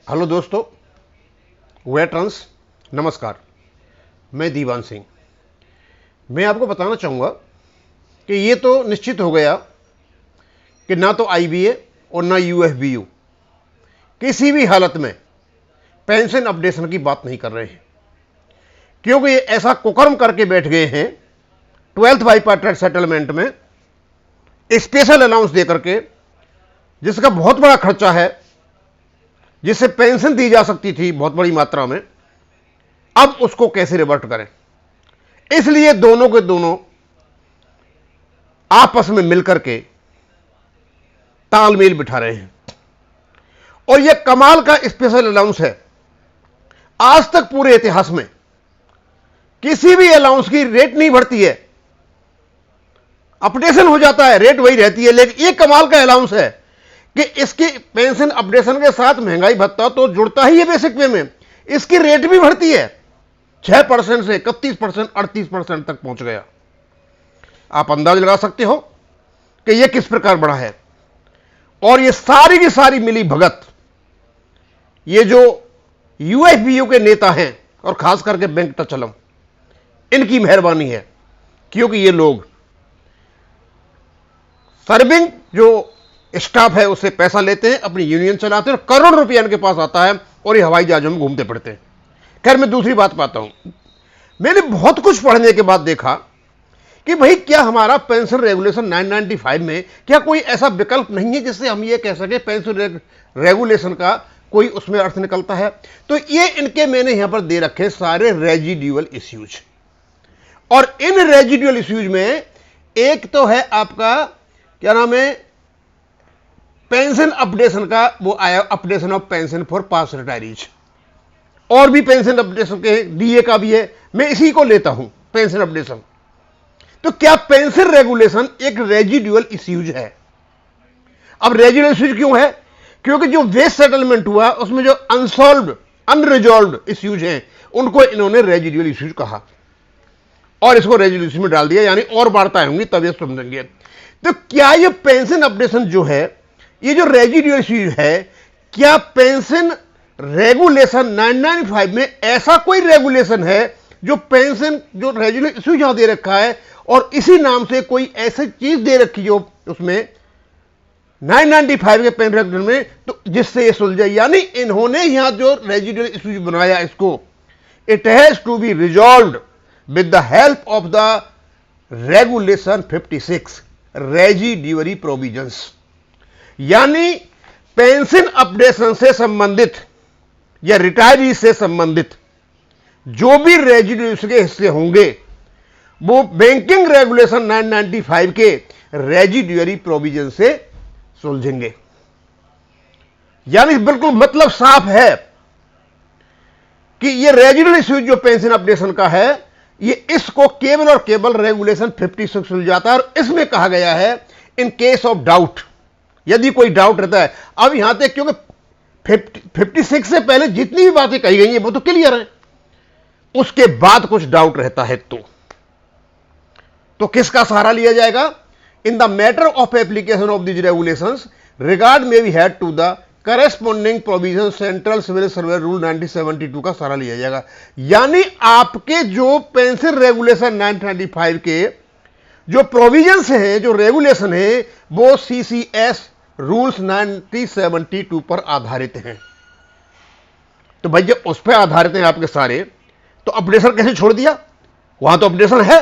Hello दोस्तों, veterans नमस्कार। मैं दीवान सिंह। मैं आपको बताना चाहूँगा कि ये तो निश्चित हो गया कि ना तो आईबीए और ना यूएफबीयू किसी भी हालत में पेंशन अपडेशन की बात नहीं कर रहे हैं, क्योंकि ये ऐसा कुकर्म करके बैठ गए हैं 12th बाईपार्टाइट सेटलमेंट में स्पेशल अलाउंस देकर के, जिसका बहुत बड़ा खर्चा है, जिससे पेंशन दी जा सकती थी बहुत बड़ी मात्रा में। अब उसको कैसे रिवर्ट करें, इसलिए दोनों के दोनों आपस में मिलकर के तालमेल बिठा रहे हैं। और यह कमाल का स्पेशल अलाउंस है। आज तक पूरे इतिहास में किसी भी अलाउंस की रेट नहीं बढ़ती है, अपडेशन हो जाता है, रेट वही रहती है। लेकिन यह कमाल का अलाउंस है कि इसकी पेंशन अपडेशन के साथ महंगाई भत्ता तो जुड़ता ही है बेसिक पे में, इसकी रेट भी बढ़ती है। 6% से 31%, 38% तक पहुंच गया। आप अंदाज लगा सकते हो कि यह किस प्रकार बढ़ा है। और यह सारी की सारी मिली भगत ये जो यूएफबीयू के नेता हैं और खास करके बैंक टचलम, इनकी मेहरबानी है, क्योंकि ये लोग सर्विंग जो स्टाफ है उससे पैसा लेते हैं, अपनी यूनियन चलाते हैं और करोड़ रुपया इनके पास आता है और ये हवाई जहाजों में घूमते फिरते हैं। खैर, मैं दूसरी बात पाता हूं। मैंने बहुत कुछ पढ़ने के बाद देखा कि भाई क्या हमारा पेंशन रेगुलेशन 995 में क्या कोई ऐसा विकल्प नहीं है जिससे हम ये कह सके पेंशन रेगुलेशन का कोई उसमें अर्थ निकलता है। तो ये इनके मैंने यहां पर दे रखे सारे रेजिडुअल इश्यूज, और इन रेजिडुअल इश्यूज में एक तो है आपका क्या नाम है, पेंशन अपडेशन का वो आया, updation of pension for past retirees. और भी पेंशन अपडेशन के डीए का भी है, मैं इसी को लेता हूं पेंशन अपडेशन। तो क्या पेंशन रेगुलेशन एक रेजिडुअल इश्यूज है? अब रेजिडुअल इश्यूज क्यों है? क्योंकि जो वेस्ट सेटलमेंट हुआ उसमें जो अनसॉल्व्ड अनरिजॉल्व्ड इश्यूज हैं उनको इन्होंने रेजिडुअल इश्यूज कहा और इसको रेजिडुअल इश्यूज में डाल दिया, यानी और वार्ताएं होंगी तब ये समझेंगे। तो क्या ये पेंशन अपडेशन जो है, ये जो रेजिडुअल इश्यूज है, क्या पेंशन रेगुलेशन 995 में ऐसा कोई रेगुलेशन है जो पेंशन जो रेजिडुअल इश्यू यहां दे रखा है और इसी नाम से कोई ऐसी चीज दे रखी जो उसमें 995 के पेंशन रेगुलेशन में, तो जिससे ये सुलझे? यानी इन्होंने यहां जो रेजिडुअल इश्यूज बनाया इसको, it has to be resolved with the help of the regulation 56 residuary provisions. यानी पेंशन अपडेशन से संबंधित या रिटायरी से संबंधित जो भी रेजिडुअल के हिस्से होंगे वो बैंकिंग रेगुलेशन 995 के रेजिडुअरी प्रोविजन से सुलझेंगे। यानी बिल्कुल मतलब साफ है कि ये रेजिडुअल इश्यू जो पेंशन अपडेशन का है, ये इसको केवल और केवल रेगुलेशन 56 सुलझाता है। और इसमें कहा गया है इन केस ऑफ डाउट, यदि कोई डाउट रहता है। अब यहां तक क्योंकि 56 से पहले जितनी भी बातें कही गई हैं वो तो क्लियर है, उसके बाद कुछ डाउट रहता है तो किसका सहारा लिया जाएगा? In the matter of application of this regulations regard में be had to the corresponding provision central civil service rule 1972 का सहारा लिया जाएगा। यानी आपके जो पेंशन रेगुलेशन 995 के जो प्रोविजंस हैं, जो रेगुलेशन है, वो सीसीएस रूल्स 1972 पर आधारित हैं। तो भाई जब उस पर आधारित हैं आपके सारे, तो अपडेशन कैसे छोड़ दिया? वहां तो अपडेशन है।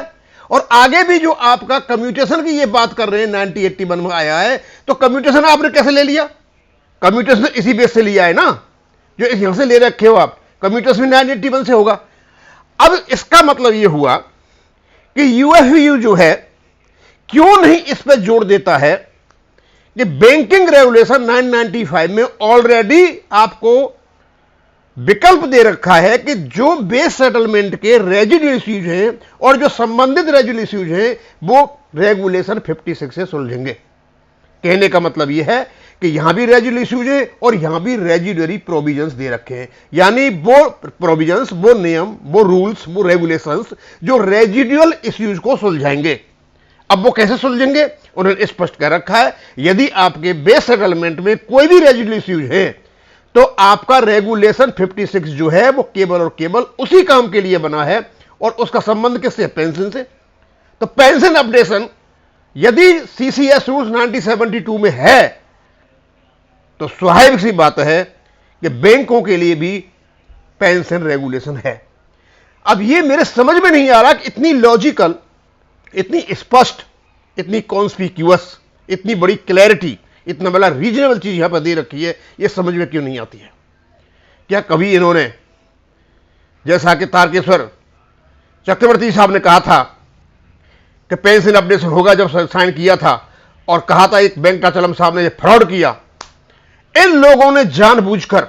और आगे भी जो आपका कम्यूटेशन की ये बात कर रहे हैं 1981 में आया है, तो कम्यूटेशन आपने कैसे ले लिया? कम्यूटेशन इसी बेस से लिया है ना, जो यहां से ले रखे हो आप, कम्यूटेशन 1981 से होगा। अब इसका मतलब ये हुआ कि यूएफबीयू जो है क्यों नहीं इस पर जोड़ देता है कि बैंकिंग रेगुलेशन 995 में ऑलरेडी आपको विकल्प दे रखा है कि जो बेस सेटलमेंट के रेजिडुअल इश्यूज हैं और जो संबंधित रेजिडुअल इश्यूज हैं वो रेगुलेशन 56 से सुलझेंगे। कहने का मतलब यह है कि यहां भी रेजिडुअल इश्यूज है और यहां भी रेजिडुअरी प्रोविजंस दे रखे हैं। यानी वो प्रोविजंस, वो नियम, वो रूल्स, वो रेगुलेशंस जो रेजिडुअल इश्यूज को सुलझाएंगे। अब वो कैसे सुलझेंगे उन्होंने स्पष्ट कर रखा है। यदि आपके बेस सेटलमेंट में कोई भी रेजिडुअल इश्यूज है तो आपका रेगुलेशन 56 जो है वो केवल और केवल उसी काम के लिए बना है, और उसका संबंध किससे? पेंशन से। तो पेंशन अपडेशन यदि सीसीएस रूल्स 1972 में है तो स्वाभाविक सी बात है कि बैंकों के लिए भी पेंशन रेगुलेशन है। अब ये मेरे समझ में नहीं आ रहा कि इतनी लॉजिकल, इतनी स्पष्ट, इतनी कॉन्स्पिक्यूअस, इतनी बड़ी क्लैरिटी, इतना बड़ा रीजनेबल चीज यहां पर दे रखी है, ये समझ में क्यों नहीं आती है? क्या कभी इन्होंने, जैसा कि तारकेश्वर चक्रवर्ती साहब ने कहा था कि पेंशन अपडेशन होगा, जब साइन किया था और कहा था एक बैंक टाचलम साहब ने फ्रॉड किया, इन लोगों ने जानबूझकर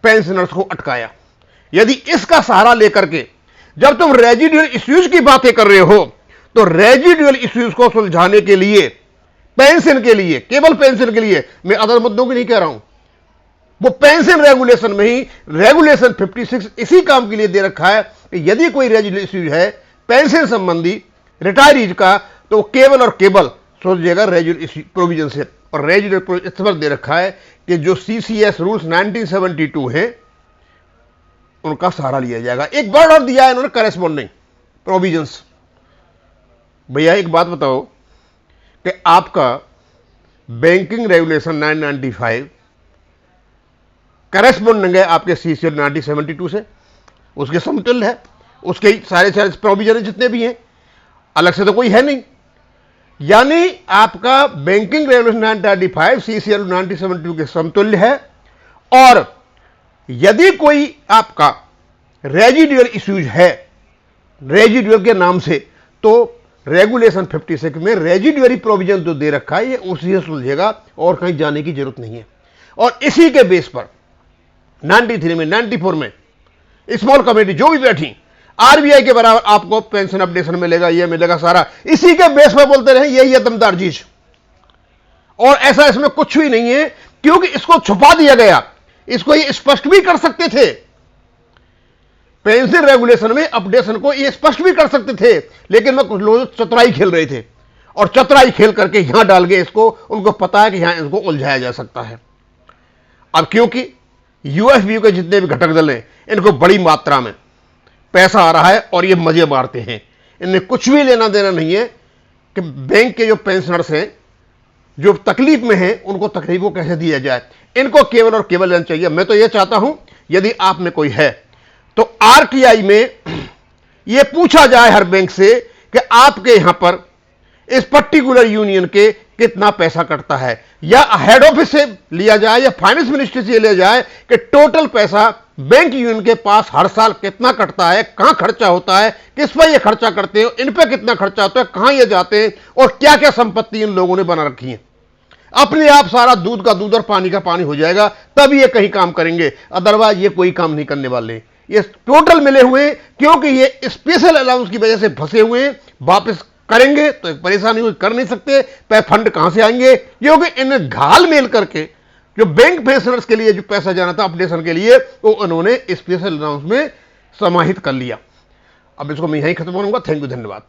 पेंशनर्स को अटकाया। यदि इसका सहारा लेकर के जब तुम रेजिडुअल इश्यूज की बातें कर रहे हो, तो रेजिडुअल इश्यूज को सुलझाने के लिए, पेंशन के लिए, केवल पेंशन के लिए, मैं अदर मुद्दों की नहीं कह रहा हूं, वो पेंशन रेगुलेशन में ही रेगुलेशन 56 इसी काम के लिए दे रखा है कि यदि कोई रेजिडुअल इश्यूज है पेंशन संबंधी रिटायरीज का, तो केवल और केवल सुलझेगा रेजिडुअल प्रोविजन से। और रेजिडुअल इस पर दे रखा है कि जो सीसीएस रूल्स 1972 हैं उनका सहारा लिया जाएगा। एक वर्ड और दिया है इन्होंने, करेस्पॉन्डिंग प्रोविजंस। भैया एक बात बताओ कि आपका बैंकिंग रेगुलेशन 995 करेस्पॉन्डिंग है आपके सीसीएस 1972 से, उसके समतुल्य है, उसके सारे प्रोविजन जितने भी हैं, अलग से तो कोई है नहीं। यानी आपका बैंकिंग रेगुलेशन 995 सीसीएल 1972 के समतुल्य है। और यदि कोई आपका रेजिडुअल इश्यूज है रेजिडुअल के नाम से, तो रेगुलेशन 56 में रेजिडुअरी प्रोविजन जो दे रखा है ये उसी से सुलझेगा और कहीं जाने की जरूरत नहीं है। और इसी के बेस पर 93 में, 94 में स्मॉल कमेटी जो भी बैठी, आरबीआई के बराबर आपको पेंशन अपडेशन मिलेगा, ये मिलेगा, सारा इसी के बेस पर बोलते रहे, यही है दमदार चीज। और ऐसा इसमें कुछ भी नहीं है, क्योंकि इसको छुपा दिया गया। इसको ये स्पष्ट भी कर सकते थे, पेंशन रेगुलेशन में अपडेशन को ये स्पष्ट भी कर सकते थे, लेकिन मैं कुछ लोग चतुराई खेल रहे थे और चतुराई खेल करके यहां डाल गए इसको। उनको पता है कि यहां इसको उलझाया जा सकता है। अब क्योंकि यूएफबी के जितने भी घटक दल हैं, इनको बड़ी मात्रा में पैसा आ रहा है और ये मजे मारते हैं, इन्हें कुछ भी लेना देना नहीं है कि बैंक के जो पेंशनर्स हैं जो तकलीफ में हैं उनको तकलीफ को कैसे दिया जाए। इनको केवल और केवल लेना चाहिए। मैं तो ये चाहता हूं यदि आप में कोई है तो आरटीआई में यह पूछा जाए हर बैंक से कि आपके यहां पर इस पर्टिकुलर यूनियन के कितना पैसा कटता है, या हेड ऑफिस से लिया जाए या फाइनेंस मिनिस्ट्री से लिया जाए कि टोटल पैसा बैंक यूनियन के पास हर साल कितना कटता है, कहां खर्चा होता है, किस पर ये खर्चा करते हो, इन पर कितना खर्चा होता है, कहां ये जाते हैं और क्या क्या संपत्ति इन लोगों ने बना रखी है। अपने आप सारा दूध का दूध और पानी का पानी हो जाएगा, तब ये कहीं काम करेंगे, अदरवाइज ये कोई काम नहीं करने वाले। ये टोटल मिले हुए, क्योंकि ये स्पेशल अलाउंस की वजह से फंसे हुए हैं, वापस करेंगे तो एक परेशानी हुई, कर नहीं सकते, फंड कहां से आएंगे, क्योंकि इन्हें घाल मेल करके जो बैंक पेंशनर्स के लिए जो पैसा जाना था अपडेशन के लिए, वो उन्होंने स्पेशल अलाउंस में समाहित कर लिया। अब इसको मैं यहीं खत्म करूंगा। थैंक यू, धन्यवाद।